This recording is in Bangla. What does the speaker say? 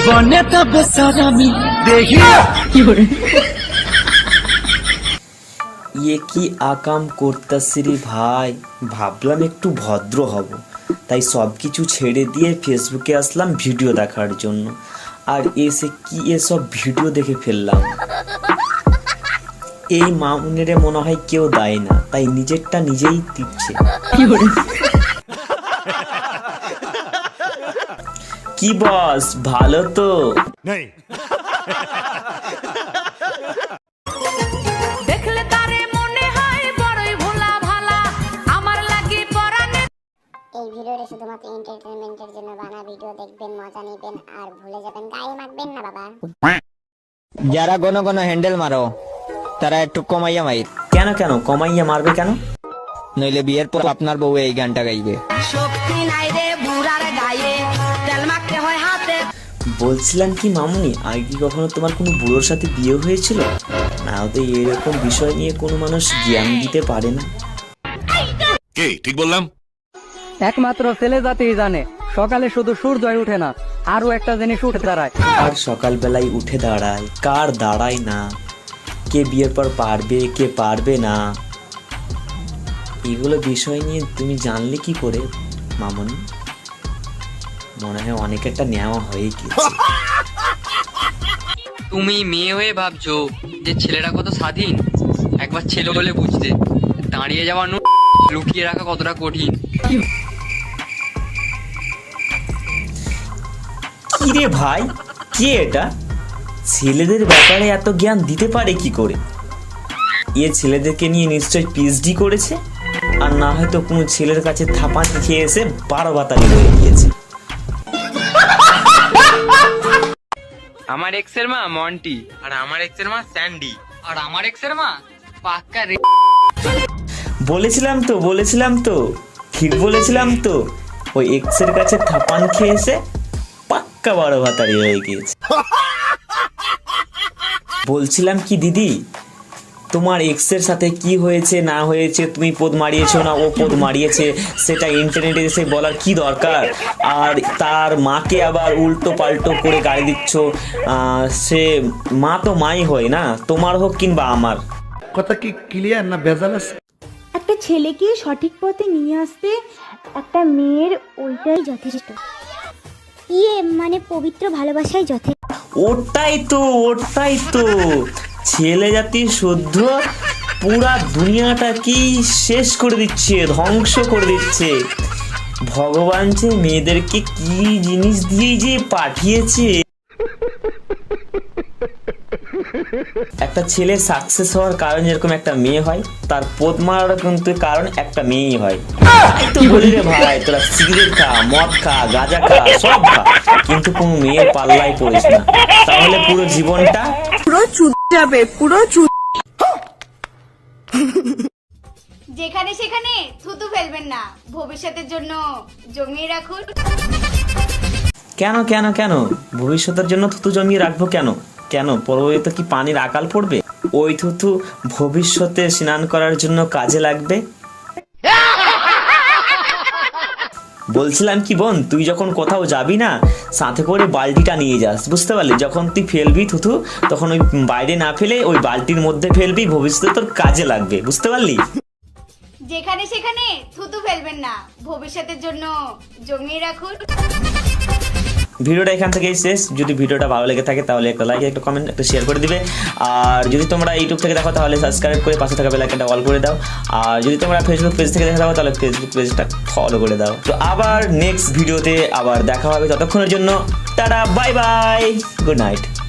बने तब सारामी देखी ইয়ে কি আকাম করতাছিরি ভাই, ভাবলাম একটু ভদ্র হব, তাই সব কিছু ছেড়ে দিয়ে ফেসবুকে আসলাম ভিডিও দেখার জন্য। আর এসে কি এসব ভিডিও দেখে ফেললাম। এই মামুনেরে মনে হয় কেউ দেয় না, তাই নিজেরটা নিজেই দিচ্ছে। কি বস, ভালো তো? দেখলে তারে মনে হয় বড়ই ভোলা ভালা, আমার লাগি পরানে। এই ভিডিওটা শুধুমাত্র এন্টারটেইনমেন্টের জন্য বানা ভিডিও, দেখবেন, মজা নেবেন আর ভুলে যাবেন, গায়ে মাখবেন না বাবা। যারা গণ গণ হ্যান্ডেল মারো তারা একটু কমাইয়া মাইর। কেন কেন কমাইয়া মারবে কেন? নইলে বিয়ের পর আপনার বউ এই গানটা গাইবে। শক্তি নাই রে বুড়ার গায়ে, তেল মাখতে হয় হাতে। বলছিলাম কি মামুনি, আগে কি কখনো তোমার কোনো বুড়োর সাথে বিয়ে হয়েছিল? না হতে এরকম বিষয় নিয়ে কোনো মানুষ জ্ঞান দিতে পারে না। কে ঠিক বললাম? একমাত্র ছেলে জাতিই জানে সকালে শুধু সূর্যই ওঠে না, আরো একটা জিনিস উঠে দাঁড়ায়। আর সকালবেলায় উঠে দাঁড়ায়, কার দাঁড়ায় না? কে বিয়ের পর পারবে, কে পারবে না, এগুলো বিষয় নিয়ে তুমি জানলে কি করে মামুনি? মনে হয় অনেক একটা নেওয়া হয়ে গিয়েছে। তুমি মেয়ে হয়ে ভাবছো যে ছেলেরা কত স্বাধীন, একবার ছেলে বলে বুঝতে। দাঁড়িয়ে যাওয়া লুকিয়ে রাখা কতটা কঠিন। কি রে ভাই, কে এটা? ছেলেদের ব্যাপারে এত জ্ঞান দিতে পারে কি করে? এ ছেলেদেরকে নিয়ে নিশ্চয় পিএইচডি করেছে, আর না হয়তো কোনো ছেলের কাছে থাপা খেয়ে এসে 12 বাতালি হয়ে গিয়েছে। আমার এক্সের মা মন্টি, আর আমার এক্সের মা স্যান্ডি, আর আমার এক্সের মা পাক্কা রে। বলেছিলাম তো ঠিক বলেছিলাম তো, ওই এক্সের কাছে থাপান খেয়ে এসে পাক্কা 12 ভাতারি হয়ে গিয়েছে। বলছিলাম কি দিদি, তোমার এক্সের সাথে কি হয়েছে না হয়েছে, তুমি পদ মারিয়েছো না ও পদ মারিয়েছে, সেটা ইন্টারনেটে এসে বলার কি দরকার? আর তার মাকে আবার উল্টো পাল্টো করে গালি দিচ্ছ। সে মা তো মাই হয় না, তোমার হোক কিংবা আমার। কথা কি ক্লিয়ার না ভেজাল আছে? একটা ছেলেকে সঠিক পথে নিয়ে আসতে একটা মেয়ের ওইটাই যথেষ্ট। মানে পবিত্র ভালোবাসাই যথেষ্ট। ওটাই তো ছেলে জাতি শুদ্ধ পুরা দুনিয়াটাকেই শেষ করে দিচ্ছে, ধ্বংস করে দিচ্ছে। ভগবান যে মেয়েদেরকে কি জিনিস দিয়ে যে পাঠিয়েছে। একটা ছেলে সাকসেস হওয়ার কারণ যেরকম একটা মেয়ে হয়, তার পদ মারার কিন্তু কারণ একটা মেয়েই হয়। তাই তো বলি রে ভাই, তোরা সিগারেট খা, মদ খা, গাঁজা খা, সব খা, কিন্তু কোনো মেয়ের পাল্লায় পড়িস না, তাহলে পুরো জীবনটা পুরো চুদ যাবে, পুরো চুদ। যেখানে সেখানে থুতু ফেলবেন না, ভবিষ্যতের জন্য জমিয়ে রাখুন। কেন ভবিষ্যতের জন্য থুতু জমিয়ে রাখবো কেন পরবর্তীতে কি পানির আকাল পড়বে? ওই থুতু ভবিষ্যতে স্নান করার জন্য কাজে লাগবে। বলছিলাম কি বোন, তুই যখন কোথাও যাবি না, সাথে করে বালতিটা নিয়ে যাস, বুঝতে পারলি? যখন তুই ফেলবি থুতু, তখন ওই বাইরে না ফেলে ওই বালতির মধ্যে ফেলবি, ভবিষ্যতে তোর কাজে লাগবে, বুঝতে পারলি? যেখানে সেখানে থুতু ফেলবেন না, ভবিষ্যতের জন্য জমিয়ে রাখুন। ভিডিওটা এখান থেকেই শেষ। যদি ভিডিওটা ভালো লেগে থাকে তাহলে একটা লাইক, একটা কমেন্ট, একটা শেয়ার করে দিবে। আর যদি তোমরা ইউটিউব থেকে দেখো তাহলে সাবস্ক্রাইব করে পাশে থাকা বেল আইকনটা অল করে দাও। আর যদি তোমরা ফেসবুক পেজ থেকে দেখে থাকো তাহলে ফেসবুক পেজটা ফলো করে দাও। তো আবার নেক্সট ভিডিওতে আবার দেখা হবে, ততক্ষণের জন্য tata, bye bye, good night.